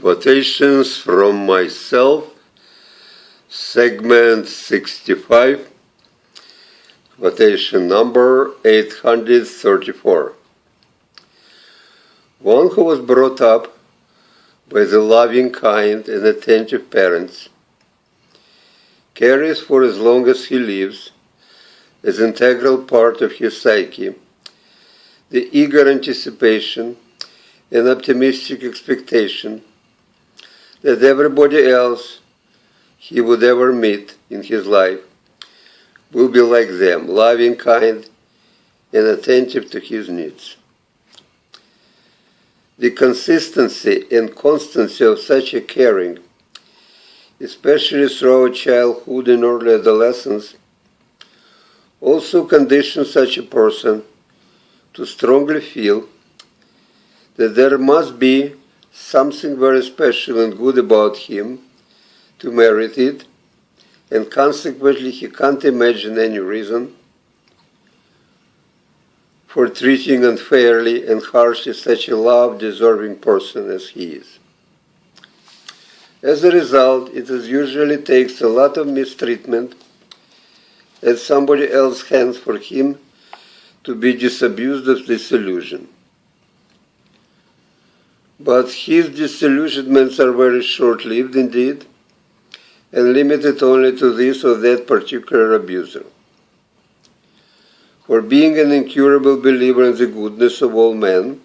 Quotations from myself, segment 65, quotation number 834. One who was brought up by the loving, kind, and attentive parents carries for as long as he lives, as integral part of his psyche, the eager anticipation and optimistic expectation that everybody else he would ever meet in his life will be like them, loving, kind, and attentive to his needs. The consistency and constancy of such a caring, especially throughout childhood and early adolescence, also conditions such a person to strongly feel that there must be something very special and good about him to merit it, and consequently he can't imagine any reason for treating unfairly and harshly such a love-deserving person as he is. As a result, it usually takes a lot of mistreatment at somebody else's hands for him to be disabused of this illusion. But his disillusionments are very short-lived indeed, and limited only to this or that particular abuser. For being an incurable believer in the goodness of all men,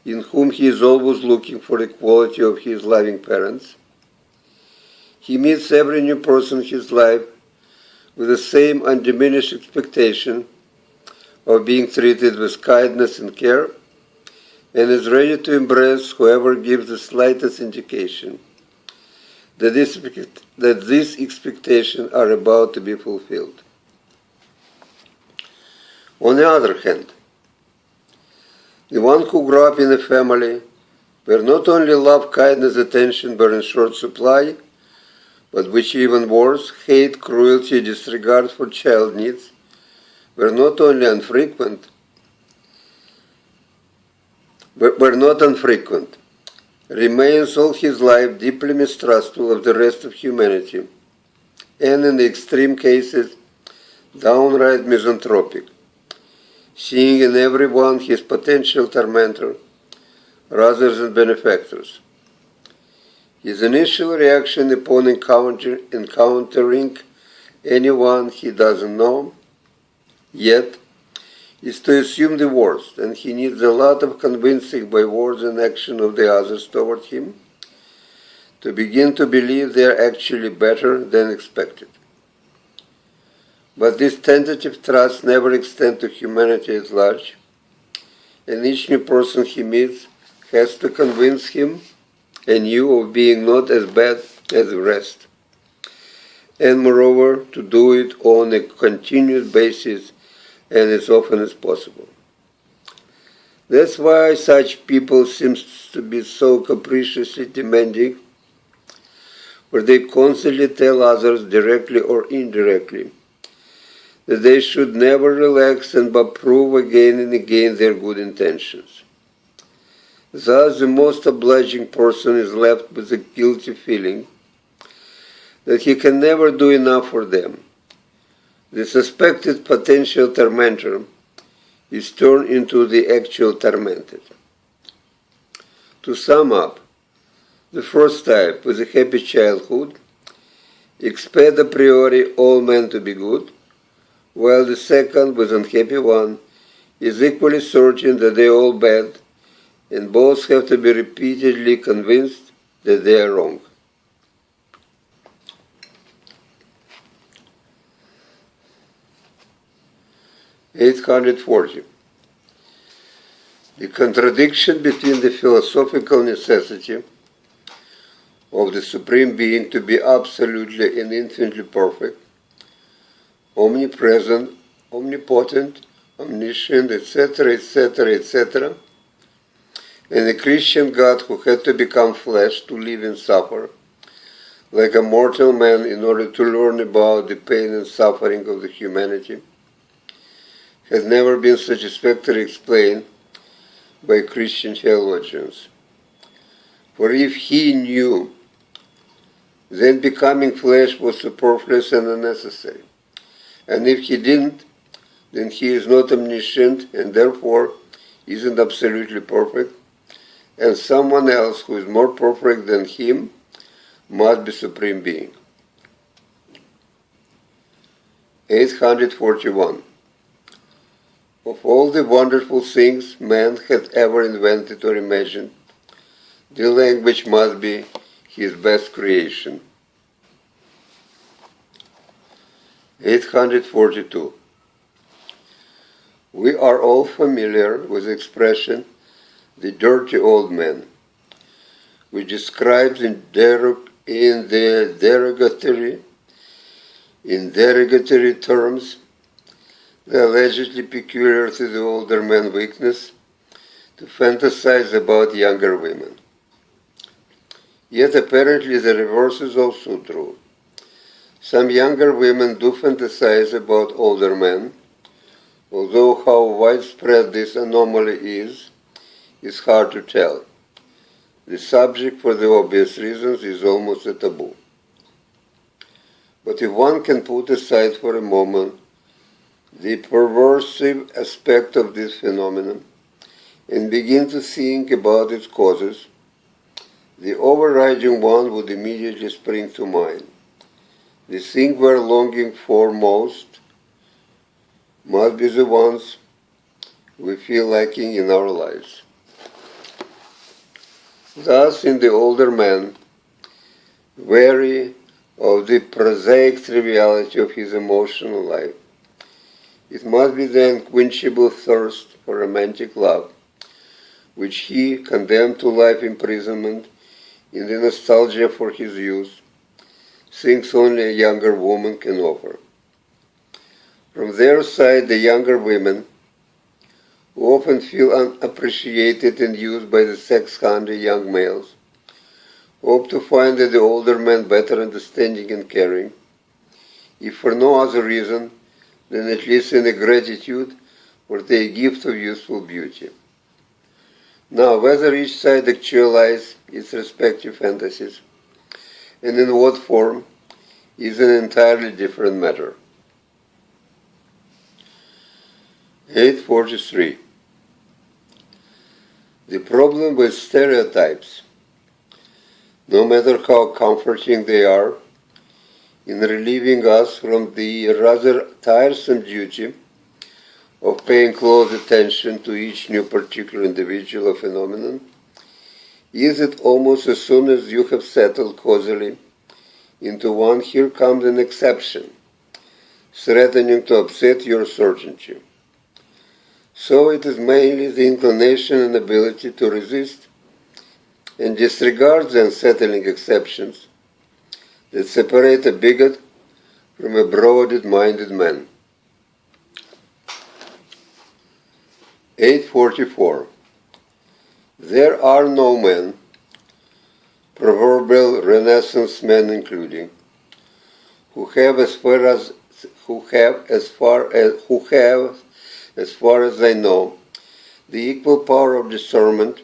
in whom he is always looking for the quality of his loving parents, he meets every new person in his life with the same undiminished expectation of being treated with kindness and care, and is ready to embrace whoever gives the slightest indication that these expectations are about to be fulfilled. On the other hand, the one who grew up in a family where not only love, kindness, attention were in short supply, but which even worse, hate, cruelty, disregard for child needs were not infrequent, remains all his life deeply mistrustful of the rest of humanity, and in the extreme cases, downright misanthropic, seeing in everyone his potential tormentor rather than benefactors. His initial reaction upon encountering anyone he doesn't know yet is to assume the worst, and he needs a lot of convincing by words and action of the others toward him to begin to believe they are actually better than expected. But this tentative trust never extends to humanity at large, and each new person he meets has to convince him anew of being not as bad as the rest, and moreover to do it on a continuous basis and as often as possible. That's why such people seem to be so capriciously demanding, where they constantly tell others directly or indirectly that they should never relax and but prove again and again their good intentions. Thus, the most obliging person is left with a guilty feeling that he can never do enough for them. The suspected potential tormentor is turned into the actual tormented. To sum up, the first type, with a happy childhood, expect a priori all men to be good, while the second, with unhappy one, is equally certain that they are all bad, and both have to be repeatedly convinced that they are wrong. (840) The contradiction between the philosophical necessity of the Supreme Being to be absolutely and infinitely perfect, omnipresent, omnipotent, omniscient, etc., and a Christian God who had to become flesh to live and suffer like a mortal man in order to learn about the pain and suffering of the humanity, has never been satisfactorily explained by Christian theologians. For if he knew, then becoming flesh was superfluous and unnecessary. And if he didn't, then he is not omniscient and therefore isn't absolutely perfect, and someone else who is more perfect than him must be Supreme Being. 841. Of all the wonderful things man had ever invented or imagined, the language must be his best creation. 842. We are all familiar with the expression, the dirty old man, which describes in derogatory terms the allegedly peculiar to the older man weakness to fantasize about younger women. Yet apparently the reverse is also true. Some younger women do fantasize about older men, although how widespread this anomaly is hard to tell. The subject, for the obvious reasons, is almost a taboo. But if one can put aside for a moment the perversive aspect of this phenomenon and begin to think about its causes, the overriding one would immediately spring to mind. The thing we're longing for most must be the ones we feel lacking in our lives. Thus, in the older man, weary of the prosaic triviality of his emotional life, it must be the unquenchable thirst for romantic love, which he, condemned to life imprisonment in the nostalgia for his youth, thinks only a younger woman can offer. From their side, the younger women, who often feel unappreciated and used by the sex-hungry young males, hope to find that the older men better understanding and caring, if for no other reason than at least in a gratitude for their gift of youthful beauty. Now, whether each side actualizes its respective fantasies, and in what form, is an entirely different matter. 843. The problem with stereotypes, no matter how comforting they are, in relieving us from the rather tiresome duty of paying close attention to each new particular individual or phenomenon, is that almost as soon as you have settled causally into one, here comes an exception, threatening to upset your certainty. So it is mainly the inclination and ability to resist and disregard the unsettling exceptions that separate a bigot from a broad-minded man. 844. There are no men, proverbial Renaissance men including, who have, as far as I know, the equal power of discernment,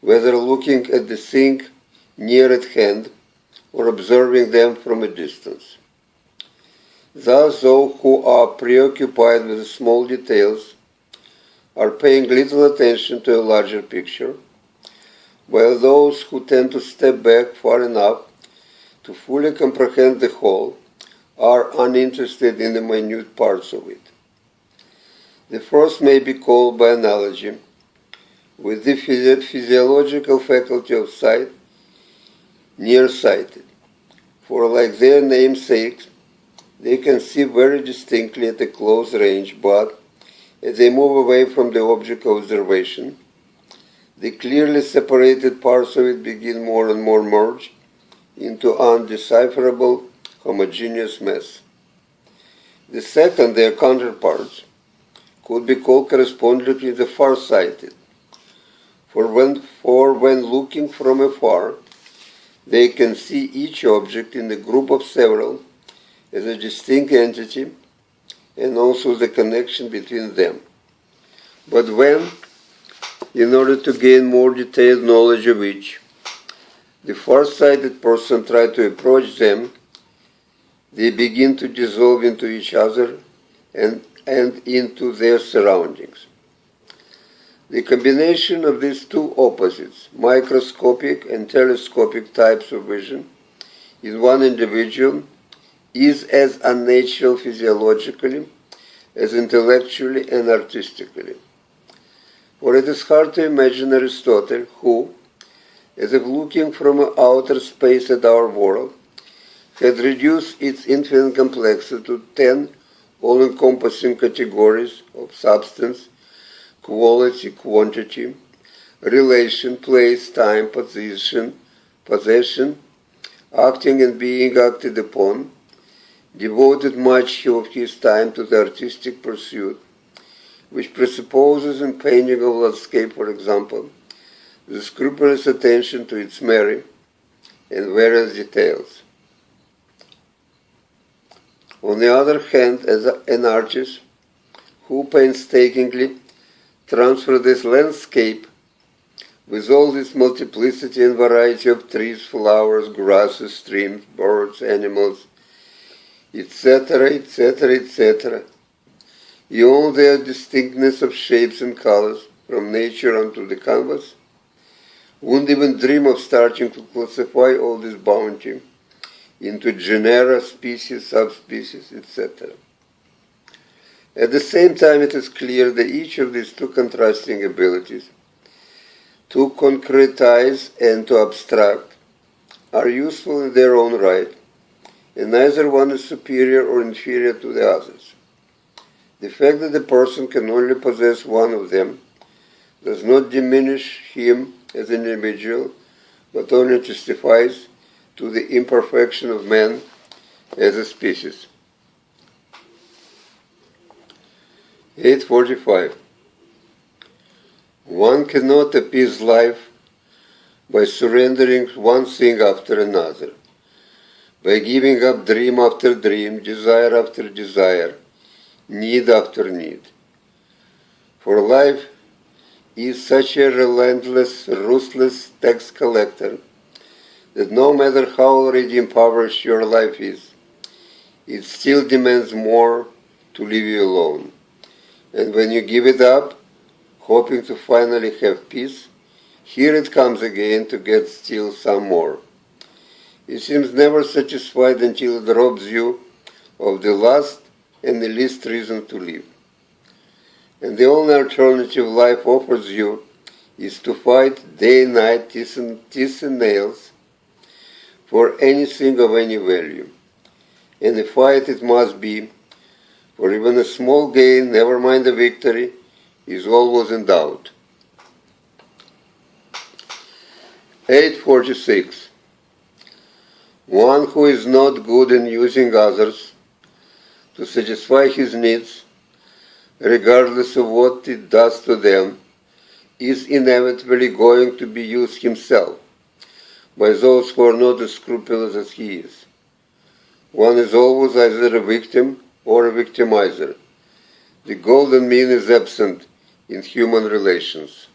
whether looking at the thing near at hand or observing them from a distance. Thus, those who are preoccupied with the small details are paying little attention to a larger picture, while those who tend to step back far enough to fully comprehend the whole are uninterested in the minute parts of it. The first may be called by analogy with the physiological faculty of sight, nearsighted, for like their namesakes, they can see very distinctly at a close range, but as they move away from the object of observation, the clearly separated parts of it begin more and more merge into undecipherable, homogeneous mess. The second, their counterparts, could be called correspondingly the far-sighted, for when looking from afar, they can see each object in the group of several as a distinct entity and also the connection between them. But when, in order to gain more detailed knowledge of each, the far-sighted person tries to approach them, they begin to dissolve into each other and into their surroundings. The combination of these two opposites, microscopic and telescopic types of vision, in one individual is as unnatural physiologically as intellectually and artistically. For it is hard to imagine Aristotle who, as if looking from outer space at our world, had reduced its infinite complexity to 10 all-encompassing categories of substance, quality, quantity, relation, place, time, possession, acting and being acted upon, devoted much of his time to the artistic pursuit, which presupposes in painting of landscape, for example, the scrupulous attention to its merry and various details. On the other hand, as an artist who painstakingly transferred this landscape with all its multiplicity and variety of trees, flowers, grasses, streams, birds, animals, etc., etc., etc., beyond their distinctness of shapes and colors from nature onto the canvas, wouldn't even dream of starting to classify all this bounty into genera, species, subspecies, etc. At the same time, it is clear that each of these two contrasting abilities, to concretize and to abstract, are useful in their own right, and neither one is superior or inferior to the others. The fact that a person can only possess one of them does not diminish him as an individual, but only testifies to the imperfection of man as a species. 845. One cannot appease life by surrendering one thing after another, by giving up dream after dream, desire after desire, need after need. For life is such a relentless, ruthless tax collector that no matter how already impoverished your life is, it still demands more to leave you alone. And when you give it up, hoping to finally have peace, here it comes again to get still some more. It seems never satisfied until it robs you of the last and the least reason to live. And the only alternative life offers you is to fight day and night, teeth and nails, for anything of any value. And a fight it must be, for even a small gain, never mind a victory, is always in doubt. 846. One who is not good in using others to satisfy his needs, regardless of what it does to them, is inevitably going to be used himself by those who are not as scrupulous as he is. One is always either a victim or a victimizer. The golden mean is absent in human relations.